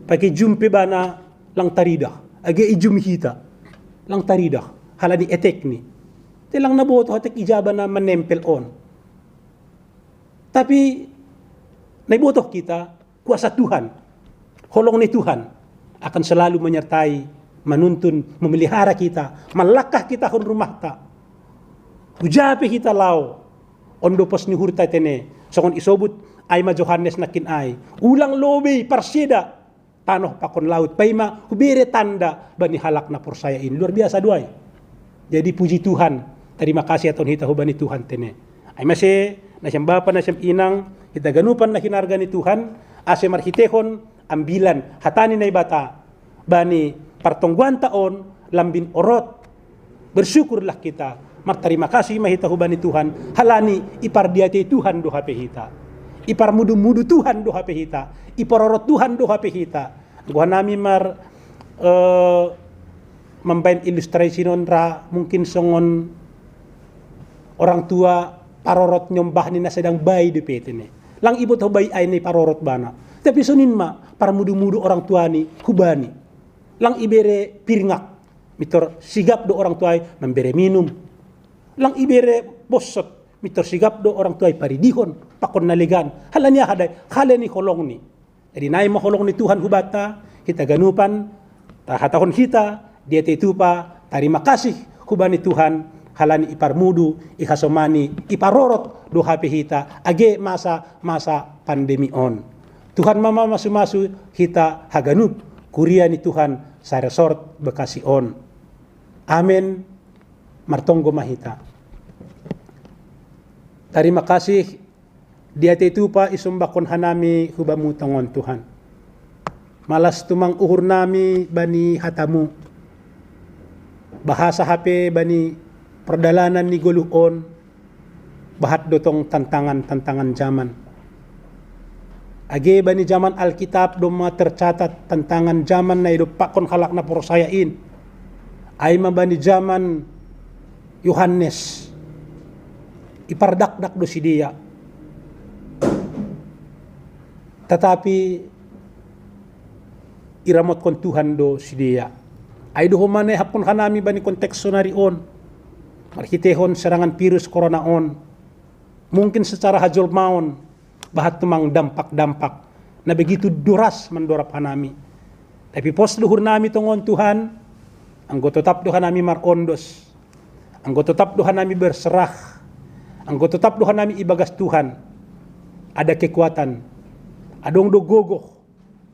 Speaker 5: Pakai jumpe bana lang taridah. Age ijum hita. Lang taridah. halani etek ni. Tilang naboto hatek ijaba na manempel on. Tapi naibotoh kita, kuasa Tuhan, holong ni Tuhan akan selalu menyertai, menuntun, memelihara kita, melakah kita kon rumah ta. Ujape kita lao, ondo pos ni hurta tene, songon isobut ay ma Johannes nakin ay, ulang lobe parsida, tanoh pakon laut, paima hubere tanda bani halak na porsayain. Luar biasa duay. Jadi puji Tuhan, terima kasih aton hita hubani Tuhan tene. Ay masih na siyang bapa na siyang inang, kita ganupan na kinarga ni Tuhan, ase marhitehon, ambilan, hatani na ibata, bani partongguan taon, lambin orot, bersyukurlah kita, terima kasih mahita hubani Tuhan, halani ipardiati Tuhan do hape hita, ipar mudu-mudu Tuhan do hape hita, iparorot Tuhan do hape hita. Gua nami membain ilustrasi nonra, mungkin songon orang tua parorot nyombah ni na sedang bayi di petene. Lang ibu tau bayi ay ni parorot bana. Tapi sunin ma para mudu-mudu orang tua ni hubani. Lang ibere piringak. Mitor sigap do orang tuai membere minum. Lang ibere bosot. Mitor sigap do orang tuai paridihon. Pakon naligan. Halanya haday. Halani holong ni. Jadi naay maholong ni Tuhan hubata. Kita ganupan. Tahatahon kita. Dia tetupa. Terima kasih hubani Tuhan. Halani iparmudu, ihasomani, iparorot do hape hita, age masa pandemi on. Tuhan mama masu-masu hita haganup, kuria ni Tuhan sa resort Bekasi on. Amen, martonggo mahita. Terima kasih, dia itu pa isumbakon hanami hubamu tangon Tuhan. Malas tumang uhur nami bani hatamu, bahasa hape bani perdalanan ni guluon, bahat dotong tantangan zaman. Age bani zaman Alkitab doma tercatat tantangan zaman na ido pakon halak na porsayain. Ay mabani zaman Yohanes, ipardakdak do si dia. Tetapi iramot kon Tuhan do si dia. Ay do humane hapon hanami bani konteksto narion. Marhitehon serangan virus corona on. Mungkin secara hajol maon, bahat tumang dampak-dampak na begitu duras mendorap hanami. Tapi pos luhur nami tongon Tuhan, anggo tetap dohan nami marondos. Anggo tetap dohan nami berserah. Anggo tetap dohan nami ibagas Tuhan. Ada kekuatan. Adong do gogoh.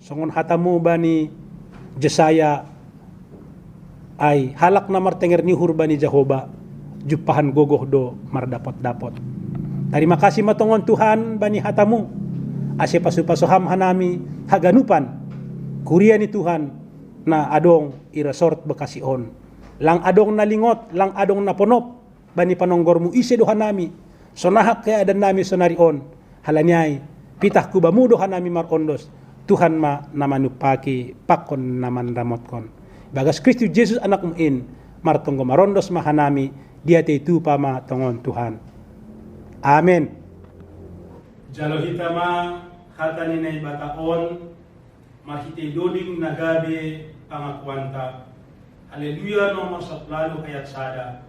Speaker 5: Songon hatamu bani Jesaya ay halak na martenger ni hurbani Jehovah. Jupahan gogoh do mardapot-dapot. Terima kasih matongon Tuhan bani hatamu. Ase pasu-pasuham hanami haganupan. Kuria ni Tuhan na adong iresort Bekasi on. Lang adong nalingot, lang adong naponop bani panonggormu ise do hanami. Sonahak kaya adan nami sonari on. Halanyay pitah kubamu do hanami marondos. Tuhan ma namanupaki pakon naman ramotkon. Bagas Kristus Yesus anak muin martonggo marondos mahanami. Dia itu pama tongon Tuhan. Amin. Jalo hitama hatani na ibataon mahite doding nagabe pangakuanta. Haleluya nomor 10 ayat sada.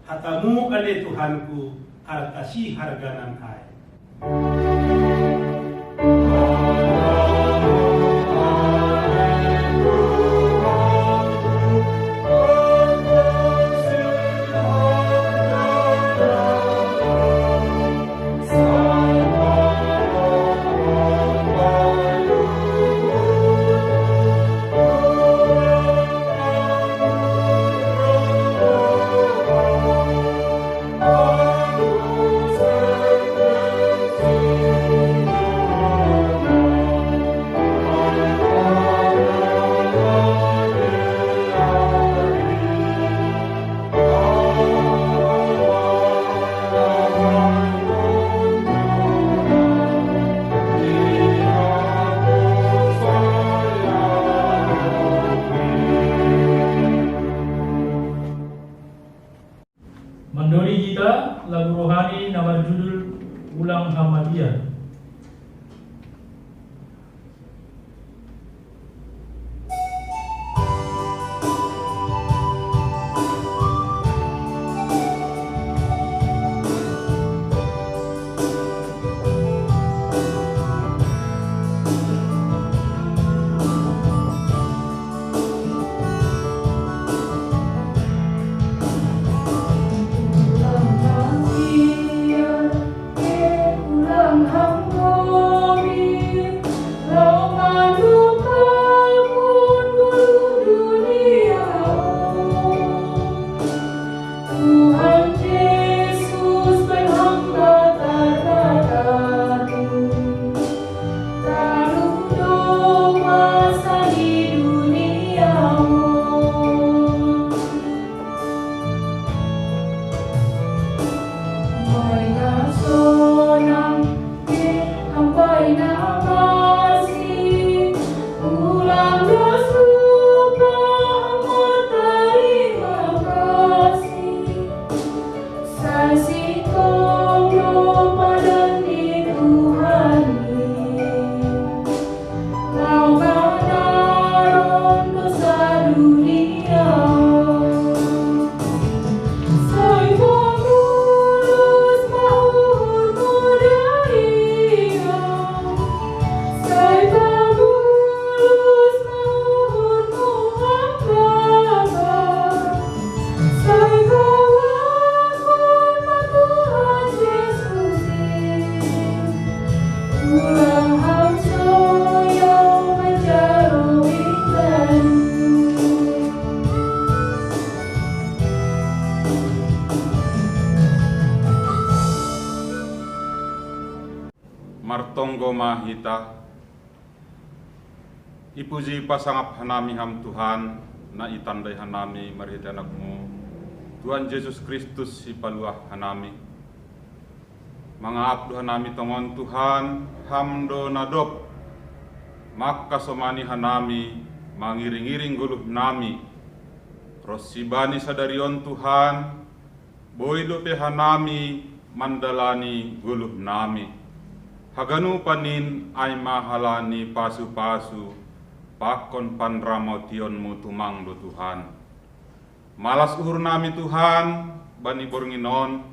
Speaker 5: Hatamu ale Tuhanku artasi harganan ay.
Speaker 6: Amen.
Speaker 4: Martonggo mahita ipuji pasangap hanami ham Tuhan na itandai hanami marhiti anakmu Tuhan Yesus Kristus si paluah hanami mangaap do hanami tongon Tuhan hamdo nadop maka somani hanami mangiring-iring guluh nami rosibani sadarion Tuhan boy dope hanami mandalani guluh nami haganu panin ay mahalani pasu-pasu pakon panramaution mu tumang do Tuhan malas uhur nami Tuhan bani bornginon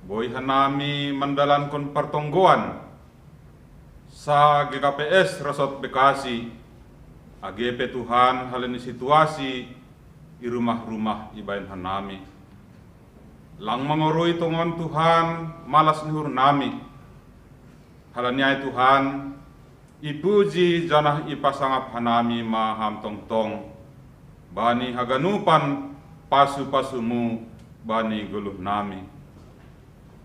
Speaker 4: boy hanami mandalankon pertonggoan sa GKPS Resort Bekasi AGP Tuhan halini situasi di rumah-rumah ibain hanami lang mangoroi tongon Tuhan malas nuhur nami halanya Tuhan ipuji janah ipasangap hanami maham tong-tong bani haganupan pasu-pasumu bani guluh nami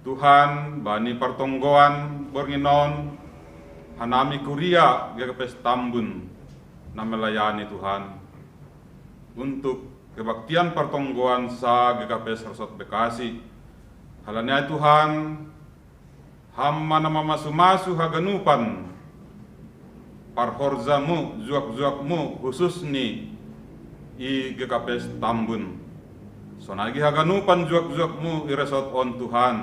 Speaker 4: Tuhan bani pertonggoan bornginon hanami kuria GKPS Tambun na melayani Tuhan untuk kebaktian pertonggoan sa GKPS Resort Bekasi halanya Tuhan hamma nama masu-masu haganupan parhorzamu zuak-zuakmu khusus ni i GKPS Tambun sonagi haganupan zuak-zuakmu i resort on Tuhan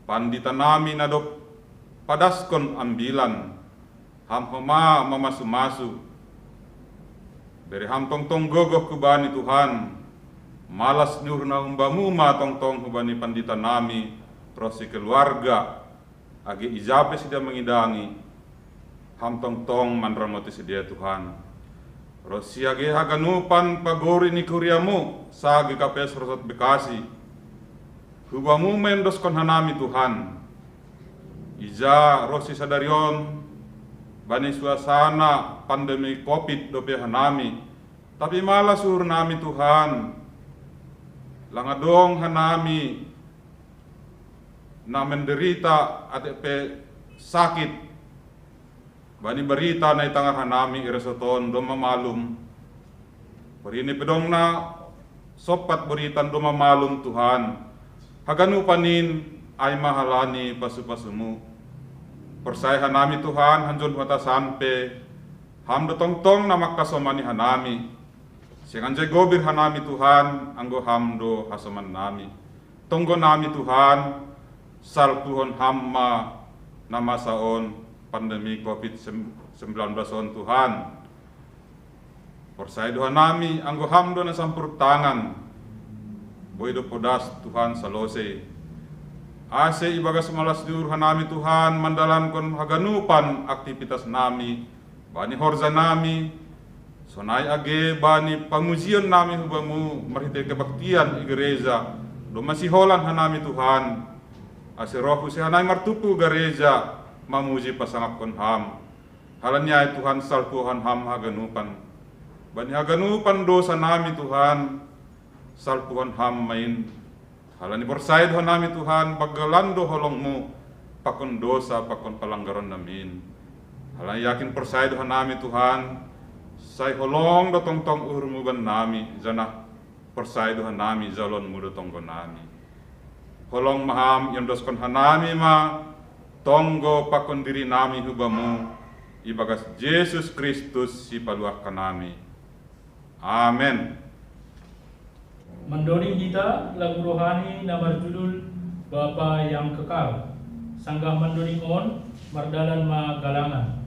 Speaker 4: panditanami nadop padaskon ambilan ham homa mamasu-masu dari ham tong-tong gogoh kubani Tuhan malas nurna umbamu ma tong-tong kubani panditanami rosi keluarga agi ijabe sidia mengidangi ham tong-tong mandramoti sidia Tuhan rosi agi haganupan pagori ni kuriamu sa GKPS Resort Bekasi hubamu mendoskon hanami Tuhan ija rosi sadarion bani suasana pandemi Covid dope hanami tapi malas suhur nami Tuhan langadong hanami na menderita ATP sakit bani berita na itangar hanami iresoton do mamalum perini pedong na sopat beritan do mamalum Tuhan haganu panin ay mahalani pasu-pasumu persaya hanami Tuhan hanjon mata sampe hamdo tong-tong na makasomani hanami singanjay gobir hanami Tuhan anggo hamdo hasoman nami tonggo nami Tuhan salpuhon hamma nama saon pandemi COVID-19 on Tuhan persaya doa nami anggo hamdo na sampur tangan boy do podas Tuhan salose ase ibagas malas diur hanami Tuhan mandalankon haganupan aktivitas nami bani horza nami sonai age bani pangujian nami hubamu marhite kebaktian i gereja do masiholan hanami Tuhan ase roh si hanai martupu gereja mamuji pasangap kon ham halanya Tuhan salpuhan ham haganupan bani haganupan dosa nami Tuhan salpuhan ham main halani persaya doa nami Tuhan paggalando holongmu pakon dosa pakon palanggaran namin halani yakin persaya doa nami Tuhan say holong do tong-tong urmu ban nami janah persaya doa nami jalon mu do tonggon nami holong maham yondoskon hanami ma tonggo pakon diri nami hubamu, ibagas Yesus Kristus si paluah kanami. Amen.
Speaker 1: Mendoni kita lagu rohani nama judul Bapa yang Kekal. Sanggah mendoni on mardalan ma galangan.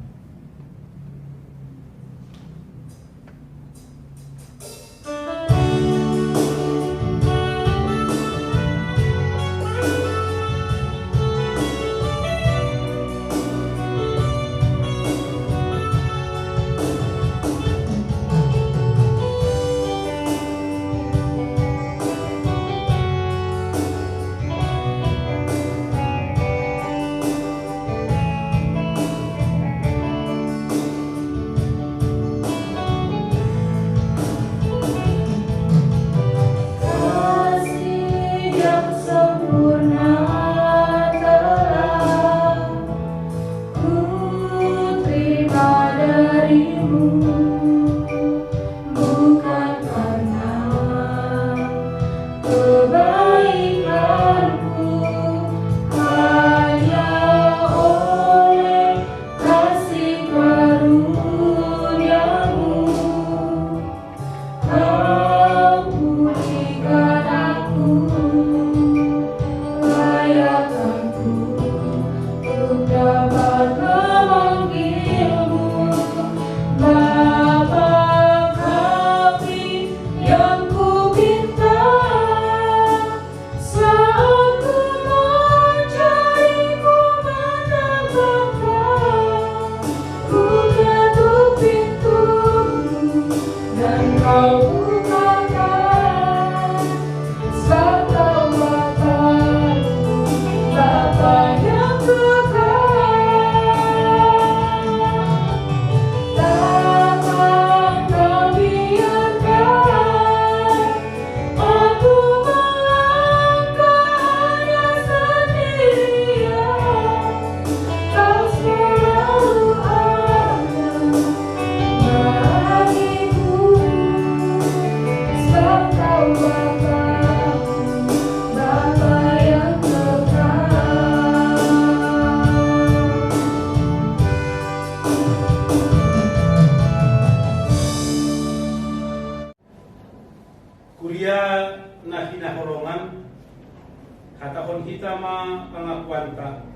Speaker 2: Katahon kita ma pengakuan ta.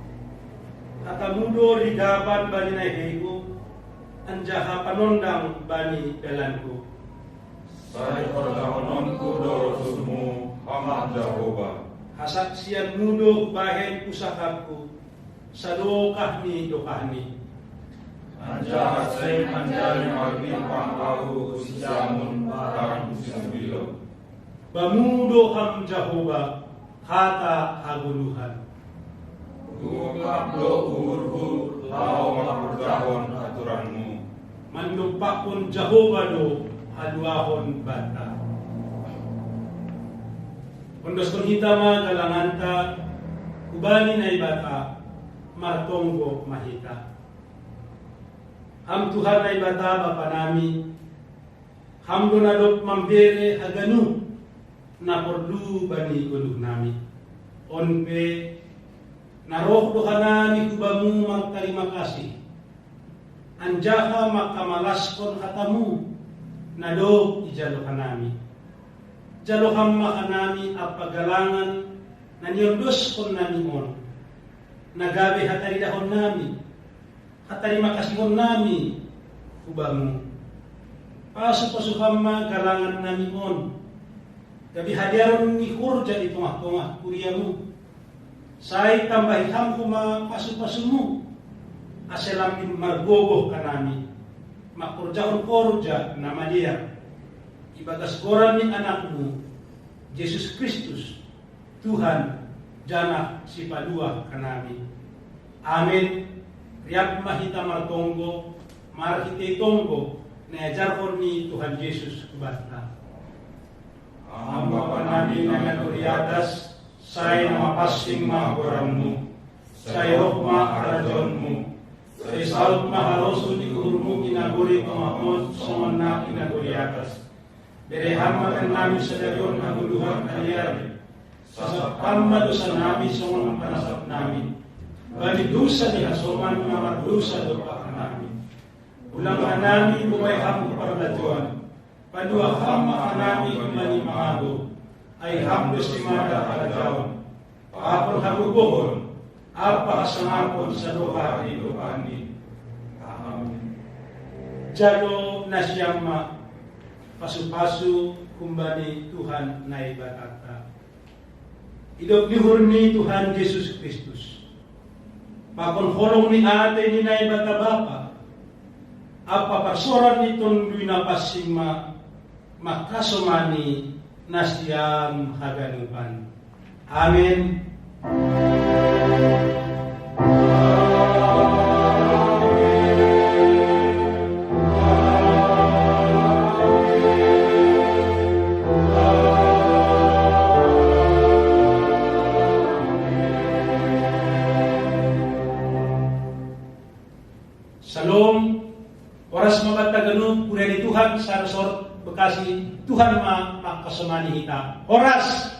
Speaker 2: Kata mudo rigaban bani naihiku, anjaha panondang bani belanku.
Speaker 4: Saya perdahanonku dorosumu, amat Jehovah.
Speaker 2: Hasaksian mudo bahen pusakaku, sadokah ni dokahni.
Speaker 4: Anjaha sing anjali magnimpang aku usiamun barang usabilo.
Speaker 2: Bamudo ham Jehovah, kata haguluhan.
Speaker 4: Gugabdo urhu lau mapurdahon aturanmu.
Speaker 2: Mandupakun Jehovah do haduahon bata. Kondoskon hitama galanganta kubani na ibata martonggo mahita. Ham Tuhan na ibata bapa nami. Ham donadop mambere haganu na perlu bani guluh nami. Onpe naroh dohanami kubamu magterima kasih. Anjaha makamalaskon hatamu nado ijalohan nami. Jalohan makanami apagalangan nanyondos kon nami on. Nagabe hatari dahon nami. Hatari makasihon nami kubamu. Pasu-pasuhan galangan nami on. Gabi hadiaron ni kurja di tengah-tengah kuriamu. Saya tambahiham kuma pasu-pasumu. Aselamin margogoh kanami. Makurjaon korja nama dia. Ibadas koran ni anakmu. Yesus Kristus. Tuhan jana si padua kanami. Amin. Riap mahita martonggo. Marhite tonggo. Najarkon ni Tuhan Yesus kubata. Amba panami na naturiatas, say mapasing magorammu, say rokma arajonmu, say saut mahaloso di urmu kinaguri pamahon somana kinaguriatas. Bereham makan nami sadarion naguluhan kaliari, sasapam madosa nami somon panasap nami. bani dosa ni asoman mga dosa dopa kami. Ulang anami bumay ham keperlajuan, padua hama anami imani mangago, ay ham dosimada kalajawan, paapon hagubohon, apa asangapon sa doha idopani. Amin. Jado nasyama pasu-pasu kumbani Tuhan na ibatata. Idop lihur ni Tuhan Yesus Kristus. Pakon horong ni ate ni na ibata Bapa. Apa pasoran ni tunduy na pasing makasumani na siyam haganupan. Amen. Salom, oras mamatagano, pura ni Tuhan sa resort Bekasi, Tuhan makasamani kita. Oras!